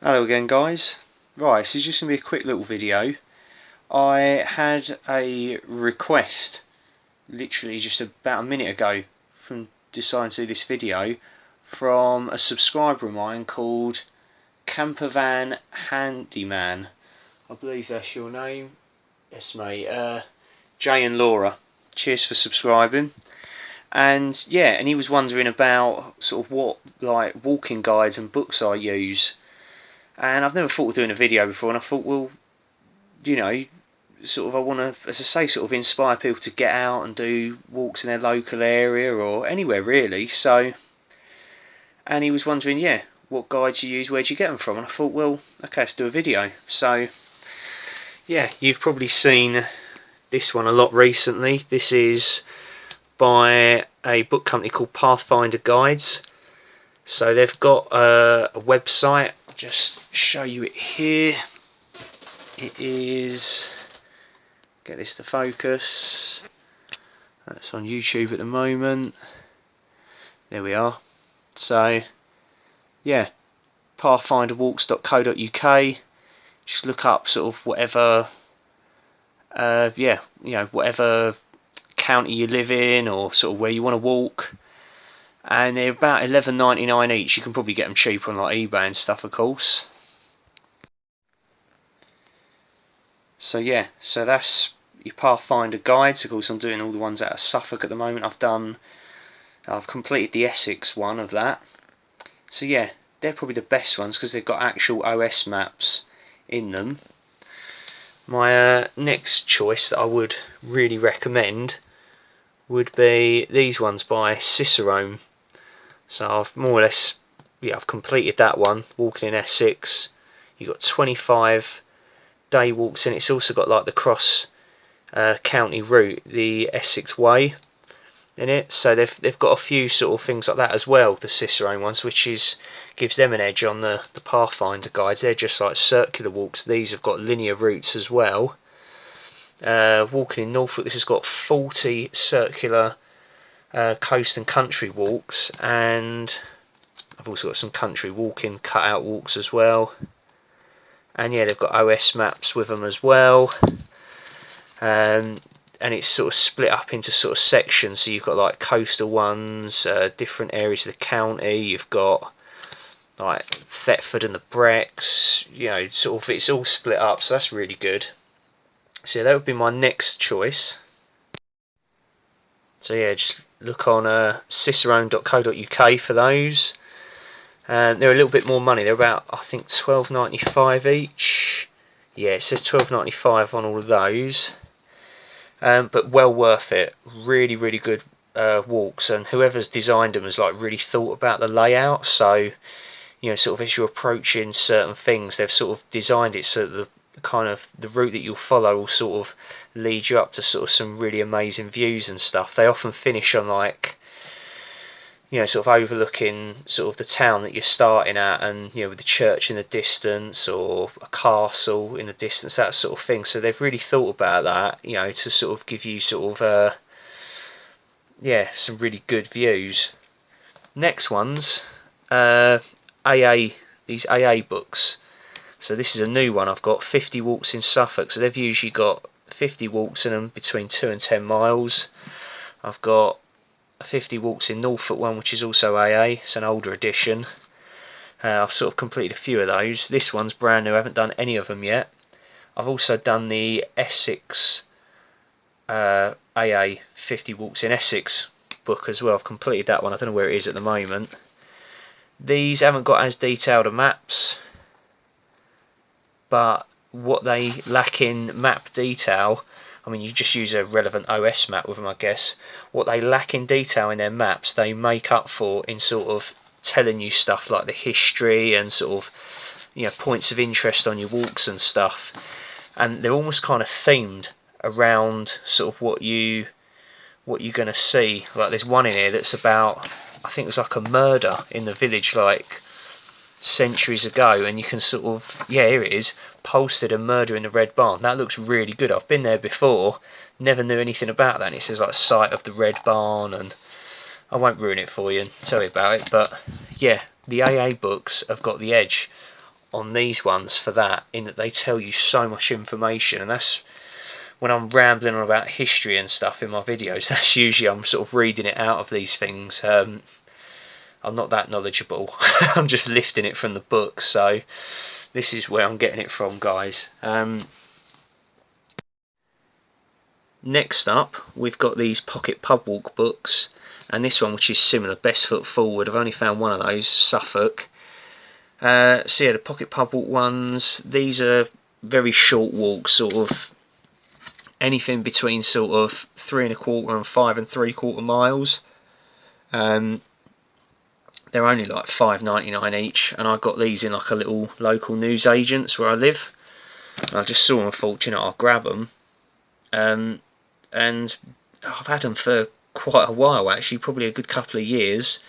Hello again guys. Right, this is just going to be a quick little video. I had a request literally just about a minute ago from deciding to do this video from a subscriber of mine called Campervan Handyman. I believe that's your name. Yes mate. Jay and Laura. Cheers for subscribing. And yeah, and he was wondering about sort of what like walking guides and books I use. And I've never thought of doing a video before, and I thought, well, you know, sort of I want to, as I say, sort of inspire people to get out and do walks in their local area or anywhere really. So, and he was wondering, yeah, what guides you use, where'd you get them from? And I thought, well, okay, let's do a video. So, yeah, you've probably seen this one a lot recently. This is by a book company called Pathfinder Guides. So they've got a website. I'll just show you it here. It is, get this to focus, that's on YouTube at the moment. There we are. So yeah, pathfinderwalks.co.uk. just look up sort of whatever whatever county you live in or sort of where you want to walk, and they're about $11.99 each. You can probably get them cheaper on like eBay and stuff, of course. So yeah, so that's your Pathfinder Guides. Of course I'm doing all the ones out of Suffolk at the moment. I've completed the Essex one of that. So yeah, they're probably the best ones because they've got actual OS maps in them. My next choice that I would really recommend would be these ones by Cicerone. So I've more or less, yeah, I've completed that one, walking in Essex. You've got 25 day walks in. It's also got like the cross county route, the Essex Way in it. So they've got a few sort of things like that as well, the Cicerone ones, which gives them an edge on the Pathfinder Guides. They're just like circular walks. These have got linear routes as well. Walking in Norfolk, this has got 40 circular coast and country walks, and I've also got some country walking cut out walks as well. And yeah, they've got OS maps with them as well. And it's sort of split up into sort of sections. So you've got like coastal ones, different areas of the county. You've got like Thetford and the Brecks. You know, sort of it's all split up. So that's really good. So yeah, that would be my next choice. So yeah, just look on cicerone.co.uk for those. They're a little bit more money. They're about, I think, £12.95 each. Yeah, it says £12.95 on all of those. But well worth it. Really, really good walks, and whoever's designed them has like really thought about the layout. So, you know, sort of as you're approaching certain things, they've sort of designed it so that the route that you'll follow will sort of lead you up to sort of some really amazing views and stuff. They often finish on like, you know, sort of overlooking sort of the town that you're starting at, and you know, with the church in the distance or a castle in the distance, that sort of thing. So they've really thought about that, you know, to sort of give you sort of some really good views. Next one's AA, these AA books. So this is a new one. I've got 50 walks in Suffolk. So they've usually got 50 walks in them between 2 and 10 miles. I've got 50 walks in Norfolk one, which is also AA. It's an older edition. I've sort of completed a few of those. This one's brand new. I haven't done any of them yet. I've also done the Essex AA 50 walks in Essex book as well. I've completed that one. I don't know where it is at the moment. These haven't got as detailed a maps, but what they lack in map detail, I mean, you just use a relevant OS map with them, I guess. What they lack in detail in their maps, they make up for in sort of telling you stuff like the history and sort of, you know, points of interest on your walks and stuff. And they're almost kind of themed around sort of what you're going to see. Like there's one in here that's about, I think it was like a murder in the village like centuries ago, and you can sort of, yeah, here it is, posted a murder in the Red Barn. That looks really good. I've been there before, never knew anything about that, and it says like site of the Red Barn, and I won't ruin it for you and tell you about it, but yeah, the AA books have got the edge on these ones for that, in that they tell you so much information, and that's when I'm rambling on about history and stuff in my videos, that's usually I'm sort of reading it out of these things. I'm not that knowledgeable. I'm just lifting it from the book, so this is where I'm getting it from, guys. Next up, we've got these pocket pub walk books, and this one, which is similar, Best Foot Forward. I've only found one of those, Suffolk. So yeah, the pocket pub walk ones, these are very short walks, sort of anything between sort of 3 1/4 and 5 3/4 miles. They're only like £5.99 each, and I got these in like a little local newsagents where I live. And I just saw them and thought, you know, I'll grab them. And I've had them for quite a while, actually, probably a good couple of years.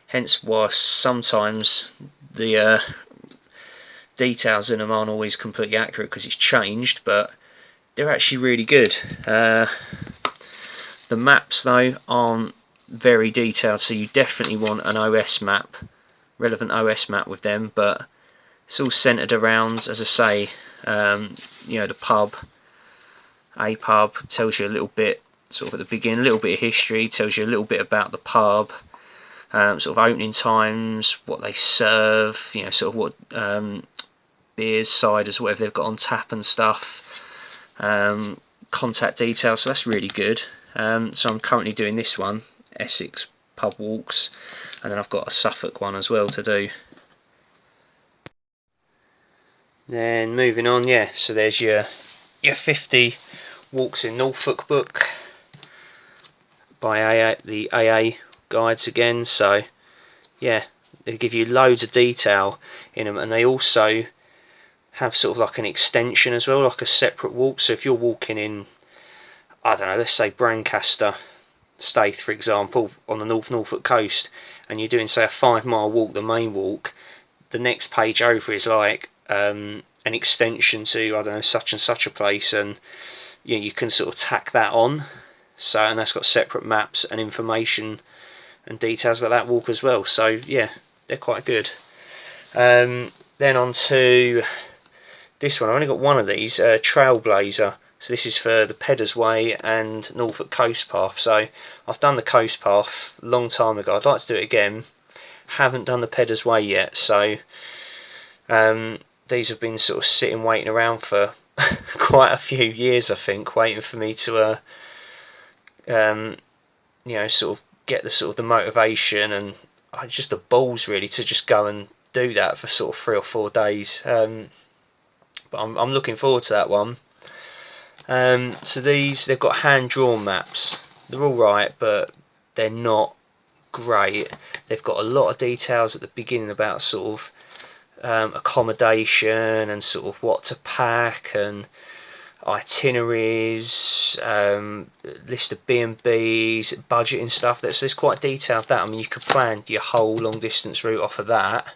Hence why sometimes the details in them aren't always completely accurate because it's changed, but they're actually really good. The maps though aren't very detailed, so you definitely want an OS map, relevant OS map with them, but it's all centered around, as I say, you know, the pub. A pub tells you a little bit, sort of at the beginning, a little bit of history, tells you a little bit about the pub, sort of opening times, what they serve, you know, sort of what beers, ciders, whatever they've got on tap and stuff, contact details, so that's really good. So I'm currently doing this one, Essex pub walks, and then I've got a Suffolk one as well to do. Then moving on, yeah, so there's your 50 walks in Norfolk book by the AA guides again. So yeah, they give you loads of detail in them, and they also have sort of like an extension as well, like a separate walk. So if you're walking in, I don't know, let's say Brancaster Staithe, for example, on the North Norfolk coast, and you're doing, say, a 5-mile walk, the main walk, the next page over is like an extension to, I don't know, such and such a place, and you can sort of tack that on. So, and that's got separate maps and information and details about that walk as well. So yeah, they're quite good. Then on to this one. I've only got one of these, Trailblazer. So this is for the Peddars Way and Norfolk Coast Path. So I've done the Coast Path a long time ago. I'd like to do it again. Haven't done the Peddars Way yet. So these have been sort of sitting waiting around for quite a few years, I think, waiting for me to you know, sort of get the sort of the motivation and just the balls really to just go and do that for sort of 3 or 4 days. But I'm looking forward to that one. So they've got hand-drawn maps. They're all right, but they're not great. They've got a lot of details at the beginning about sort of accommodation and sort of what to pack and itineraries, list of B&Bs, budgeting stuff. There's quite detailed that. I mean, you could plan your whole long distance route off of that.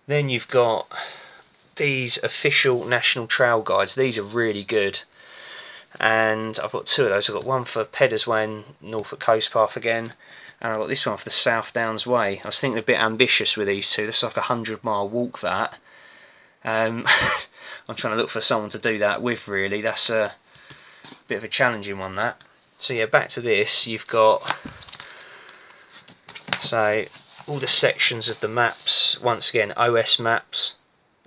Then you've got these official national trail guides. These are really good, and I've got 2 of those. I've got one for Peddars Way and Norfolk Coast Path again, and I've got this one for the South Downs Way. I was thinking a bit ambitious with these 2. That's like a 100-mile walk, that. I'm trying to look for someone to do that with, really. That's a bit of a challenging one, that. So yeah, back to this. You've got, so, all the sections of the maps. Once again, OS maps,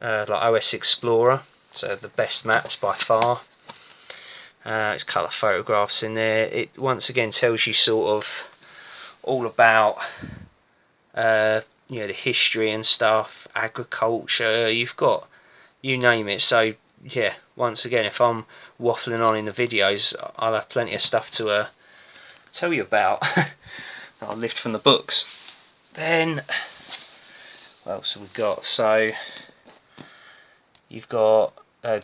like OS Explorer, so the best maps by far. It's colour photographs in there. It once again tells you sort of all about you know, the history and stuff, agriculture. You've got, you name it. So yeah, once again, if I'm waffling on in the videos, I'll have plenty of stuff to tell you about that I'll lift from the books. Then what else have we got? So you've got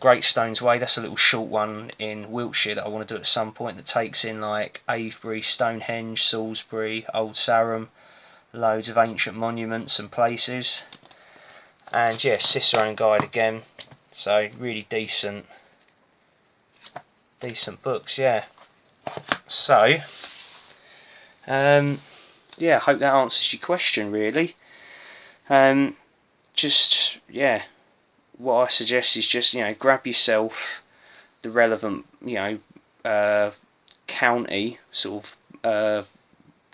Great Stones Way. That's a little short one in Wiltshire that I want to do at some point, that takes in like Avebury, Stonehenge, Salisbury, Old Sarum, loads of ancient monuments and places. And yeah, Cicerone guide again. So really decent books, yeah. So yeah, I hope that answers your question, really. Just yeah, what I suggest is just, grab yourself the relevant, county sort of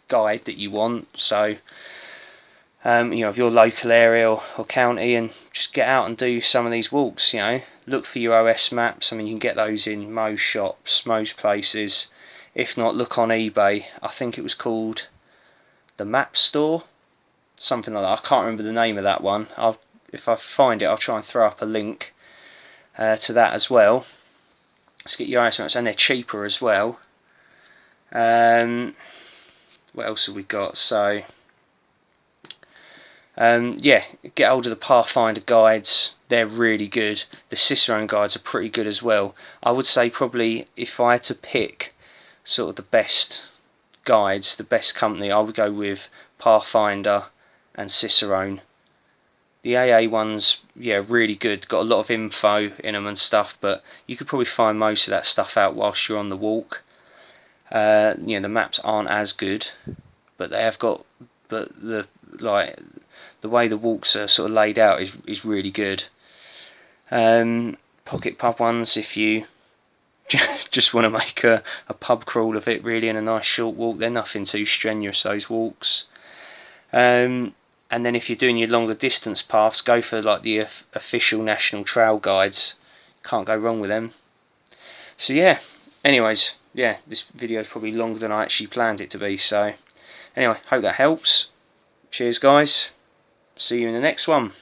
guide that you want. So of your local area or county, and just get out and do some of these walks. Look for your OS maps. I mean, you can get those in most shops, most places. If not, look on eBay. I think it was called the Map Store, something like that. I can't remember the name of that one. If I find it, I'll try and throw up a link to that as well. Let's get your OS maps, and they're cheaper as well. What else have we got? So yeah, get hold of the Pathfinder Guides. They're really good. The Cicerone Guides are pretty good as well. I would say probably if I had to pick sort of the best guides, the best company, I would go with Pathfinder and Cicerone. The AA ones, yeah, really good. Got a lot of info in them and stuff, but you could probably find most of that stuff out whilst you're on the walk. The maps aren't as good, but they have got, but the way the walks are sort of laid out is really good. Pocket pub ones, if you just want to make a pub crawl of it, really, in a nice short walk, they're nothing too strenuous, those walks. And then if you're doing your longer distance paths, go for like the official national trail guides. Can't go wrong with them. So yeah, anyways, yeah, this video is probably longer than I actually planned it to be. So anyway, hope that helps. Cheers guys, see you in the next one.